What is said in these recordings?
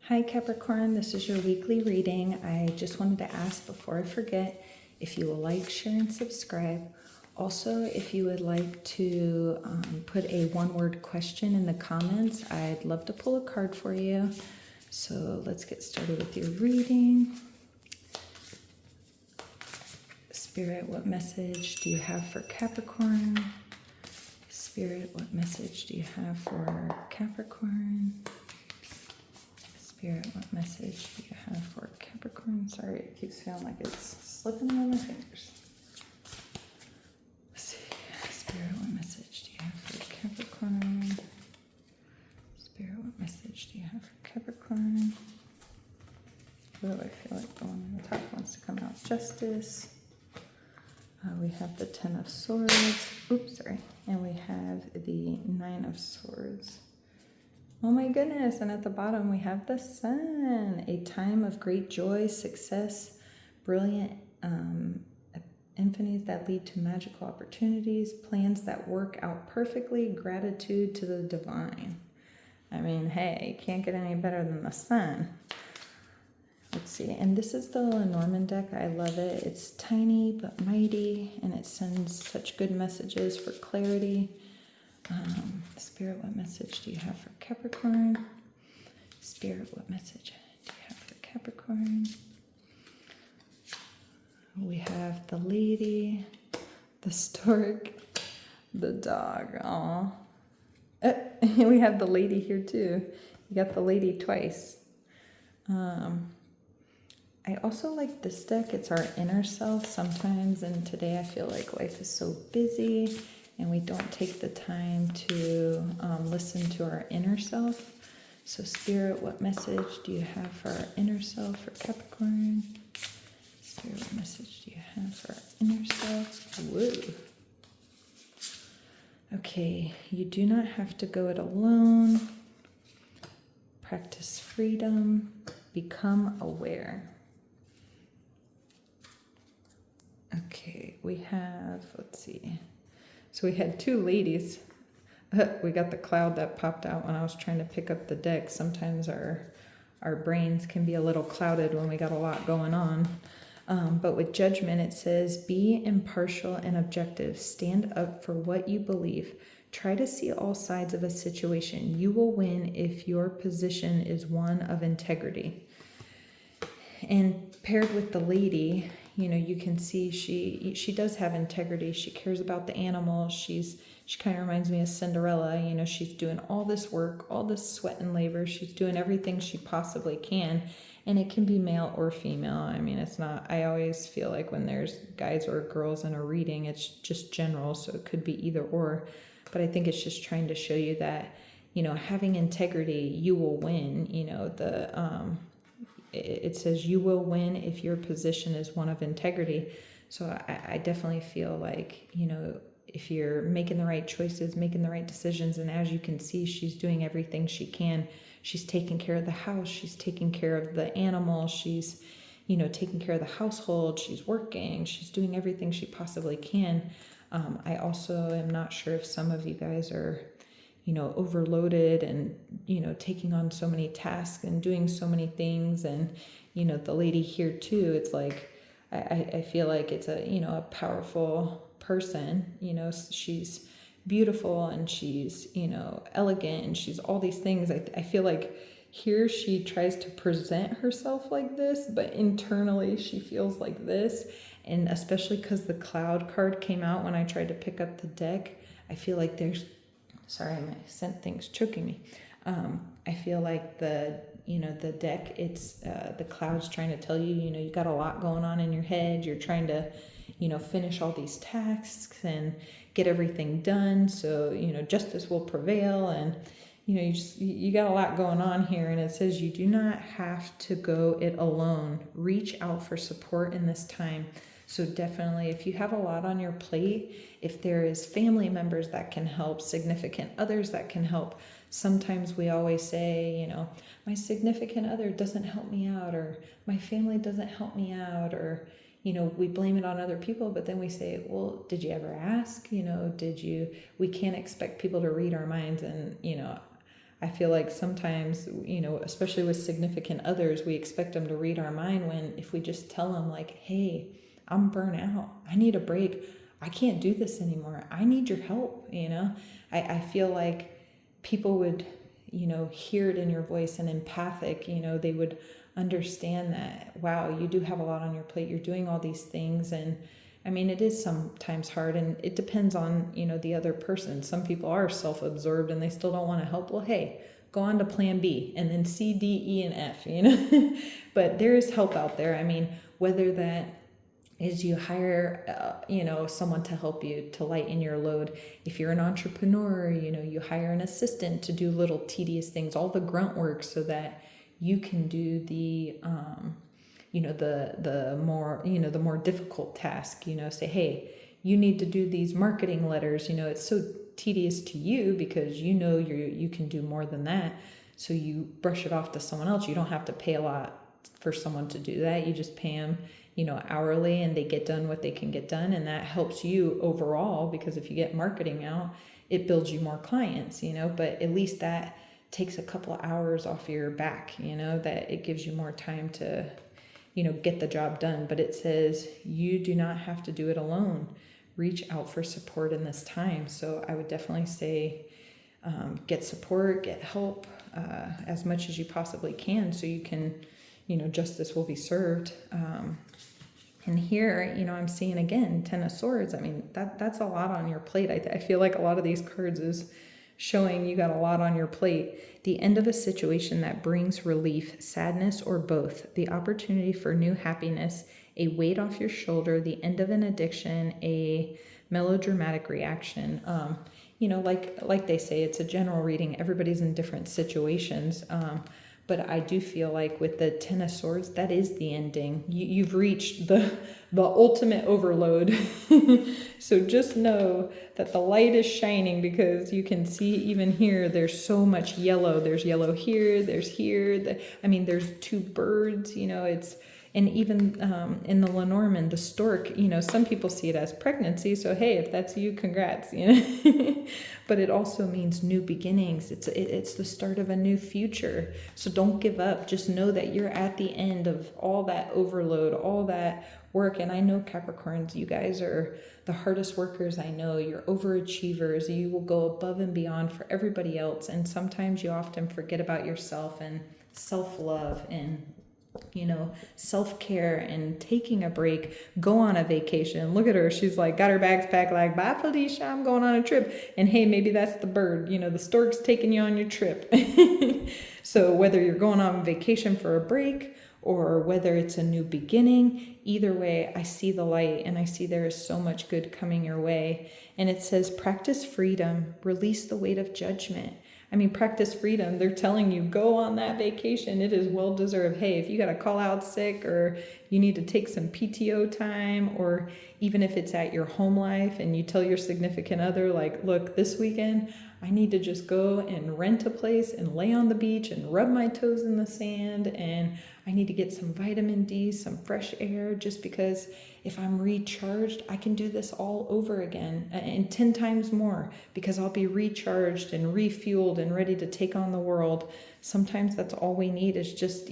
Hi Capricorn, this is your weekly reading. I just wanted to ask before I forget if you will like, share, and subscribe. Also, if you would like to put a one-word question in the comments, I'd love to pull a card for you. So let's get started with your reading. Spirit, what message do you have for Capricorn? Spirit, what message do you have for Capricorn? Spirit, what message do you have for Capricorn? Sorry, it keeps feeling like it's slipping out of my fingers. Let's see. Spirit, what message do you have for Capricorn? Spirit, what message do you have for Capricorn? Oh, I feel like the one on the top wants to come out. Justice. We have the Ten of Swords. Oops, sorry. And we have the Nine of Swords. Oh my goodness, and at the bottom we have the Sun, a time of great joy, success, brilliant epiphanies that lead to magical opportunities, plans that work out perfectly, gratitude to the divine. I mean, hey, can't get any better than the Sun. Let's see, and this is the Lenormand deck. I love it. It's tiny but mighty, and it sends such good messages for clarity. Spirit, what message do you have for Capricorn? Spirit, what message do you have for Capricorn? We have the lady, the stork, the dog. Aw. We have the lady here too. You got the lady twice. I also like this deck. It's our inner self sometimes, and today I feel like life is so busy and we don't take the time to listen to our inner self. So Spirit, what message do you have for our inner self for Capricorn? Spirit, what message do you have for our inner self? Whoa. Okay, you do not have to go it alone. Practice freedom. Become aware. Okay, we have, let's see. So we had two ladies. We got the cloud that popped out when I was trying to pick up the deck. Sometimes our brains can be a little clouded when we got a lot going on. But with Judgment, it says, be impartial and objective. Stand up for what you believe. Try to see all sides of a situation. You will win if your position is one of integrity. And paired with the lady, you know, you can see she does have integrity. She cares about the animals. She kind of reminds me of Cinderella. You know, she's doing all this work, all this sweat and labor. She's doing everything she possibly can. And it can be male or female. I mean, it's not, I always feel like when there's guys or girls in a reading, it's just general. So it could be either or. But I think it's just trying to show you that, you know, having integrity, you will win. You know, it says you will win if your position is one of integrity. So I definitely feel like, you know, if you're making the right choices, making the right decisions, and as you can see, she's doing everything she can. She's taking care of the house. She's taking care of the animals. She's, you know, taking care of the household. She's working. She's doing everything she possibly can. I also am not sure if some of you guys are, you know, overloaded and, you know, taking on so many tasks and doing so many things. And, you know, the lady here too, it's like, I feel like it's a, you know, a powerful person. You know, she's beautiful and she's, you know, elegant and she's all these things. I feel like here she tries to present herself like this, but internally she feels like this. And especially because the cloud card came out when I tried to pick up the deck, I feel like there's, sorry, my scent thing's choking me. I feel like the deck, it's the clouds trying to tell you, you know, you got a lot going on in your head. You're trying to, you know, finish all these tasks and get everything done. So, you know, justice will prevail. And, you know, you got a lot going on here. And it says you do not have to go it alone. Reach out for support in this time. So definitely, if you have a lot on your plate, if there is family members that can help, significant others that can help. Sometimes we always say, you know, my significant other doesn't help me out, or my family doesn't help me out, or, you know, we blame it on other people, but then we say, well, did you ever ask? You know, we can't expect people to read our minds. And, you know, I feel like sometimes, especially with significant others, we expect them to read our mind, when if we just tell them like, hey, I'm burnt out, I need a break, I can't do this anymore, I need your help, I feel like people would, hear it in your voice, and empathic, they would understand that, wow, you do have a lot on your plate, you're doing all these things. And I mean, it is sometimes hard, and it depends on, the other person. Some people are self-absorbed and they still don't want to help. Well, hey, go on to plan B, and then C, D, E, and F, but there is help out there. I mean, whether that is you hire, someone to help you to lighten your load. If you're an entrepreneur, you hire an assistant to do little tedious things, all the grunt work, so that you can do the, the more, the more difficult task, say, hey, you need to do these marketing letters, it's so tedious to you because you can do more than that. So you brush it off to someone else. You don't have to pay a lot for someone to do that. You just pay them, hourly, and they get done what they can get done. And that helps you overall, because if you get marketing out, it builds you more clients, but at least that takes a couple of hours off your back, that it gives you more time to, get the job done. But it says you do not have to do it alone. Reach out for support in this time. So I would definitely say, get support, get help, as much as you possibly can, so you can, justice will be served. And here, I'm seeing again, 10 of Swords. I mean, that's a lot on your plate. I feel like a lot of these cards is showing you got a lot on your plate. The end of a situation that brings relief, sadness, or both. The opportunity for new happiness, a weight off your shoulder, the end of an addiction, a melodramatic reaction. Like they say, it's a general reading. Everybody's in different situations. But I do feel like with the 10 of Swords, that is the ending. You've reached the ultimate overload. So just know that the light is shining, because you can see even here, there's so much yellow. There's yellow here, there's here. There's two birds, and even in the Lenormand, the stork, some people see it as pregnancy. So, hey, if that's you, congrats, But it also means new beginnings. It's the start of a new future. So don't give up. Just know that you're at the end of all that overload, all that work. And I know Capricorns, you guys are the hardest workers I know. You're overachievers. You will go above and beyond for everybody else. And sometimes you often forget about yourself and self-love and self-care and taking a break. Go on a vacation. Look at her. She's like, got her bags packed, like, bye, Felicia, I'm going on a trip. And hey, maybe that's the bird, the stork's taking you on your trip. So whether you're going on vacation for a break or whether it's a new beginning, either way, I see the light, and I see there is so much good coming your way. And it says, practice freedom, release the weight of judgment. Practice freedom. They're telling you, go on that vacation. It is well deserved. Hey, if you got to call out sick, or you need to take some PTO time, or even if it's at your home life and you tell your significant other, like, look, this weekend, I need to just go and rent a place and lay on the beach and rub my toes in the sand. And I need to get some vitamin D, some fresh air, just because if I'm recharged, I can do this all over again and 10 times more, because I'll be recharged and refueled and ready to take on the world. Sometimes that's all we need is just,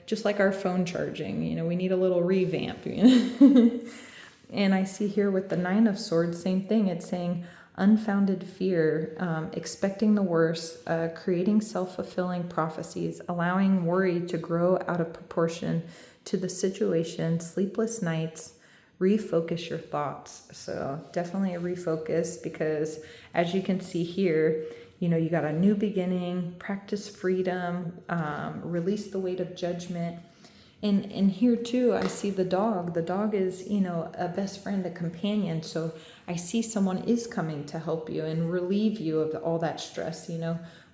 just like our phone charging, we need a little revamp, And I see here with the 9 of Swords, same thing. It's saying unfounded fear, expecting the worst, creating self-fulfilling prophecies, allowing worry to grow out of proportion to the situation, sleepless nights, refocus your thoughts. So definitely a refocus, because as you can see here, you got a new beginning, practice freedom, release the weight of judgment. And here too, I see the dog. The dog is, a best friend, a companion. So I see someone is coming to help you and relieve you of all that stress,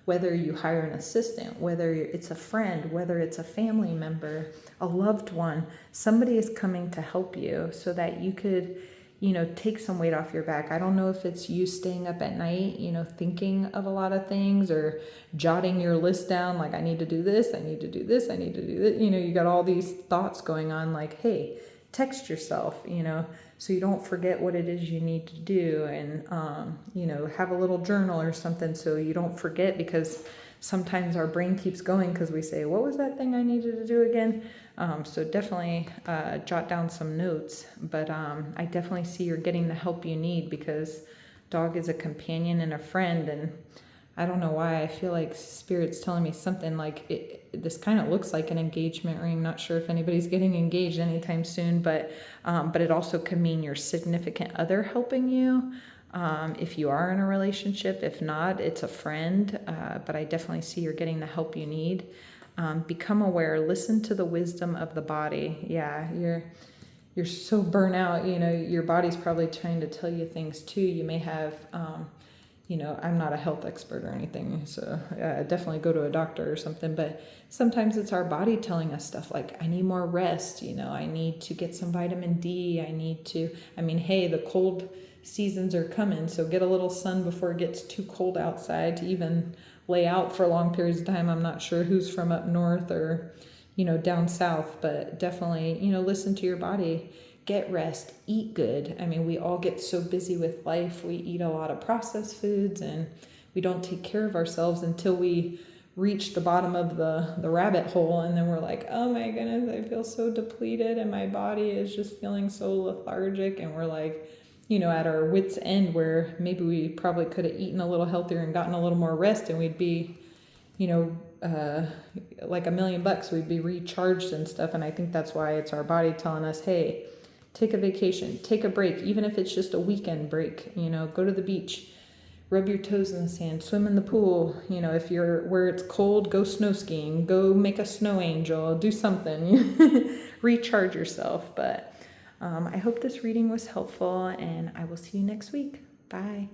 whether you hire an assistant, whether it's a friend, whether it's a family member, a loved one, somebody is coming to help you so that you could, take some weight off your back. I don't know if it's you staying up at night, thinking of a lot of things, or jotting your list down, like, I need to do this, I need to do this, I need to do this. You got all these thoughts going on, like, hey, text yourself, so you don't forget what it is you need to do. And, have a little journal or something so you don't forget, because sometimes our brain keeps going because we say, what was that thing I needed to do again? So definitely jot down some notes, but I definitely see you're getting the help you need, because dog is a companion and a friend. And I don't know why, I feel like Spirit's telling me something like this kind of looks like an engagement ring. Not sure if anybody's getting engaged anytime soon, but it also could mean your significant other helping you. If you are in a relationship, if not, it's a friend. But I definitely see you're getting the help you need. Become aware, listen to the wisdom of the body. Yeah, you're so burnt out, your body's probably trying to tell you things too. You may have, I'm not a health expert or anything, so definitely go to a doctor or something, but sometimes it's our body telling us stuff like, I need more rest, I need to get some vitamin D, hey, the cold seasons are coming, so get a little sun before it gets too cold outside to even lay out for long periods of time. I'm not sure who's from up north or, down south, but definitely, listen to your body. Get rest, eat good. We all get so busy with life. We eat a lot of processed foods and we don't take care of ourselves until we reach the bottom of the rabbit hole. And then we're like, oh my goodness, I feel so depleted and my body is just feeling so lethargic. And we're like, at our wits' end, where maybe we probably could have eaten a little healthier and gotten a little more rest, and we'd be, like $1 million, we'd be recharged and stuff. And I think that's why it's our body telling us, hey, take a vacation, take a break, even if it's just a weekend break, go to the beach, rub your toes in the sand, swim in the pool. If you're where it's cold, go snow skiing, go make a snow angel, do something, recharge yourself. But I hope this reading was helpful, and I will see you next week. Bye.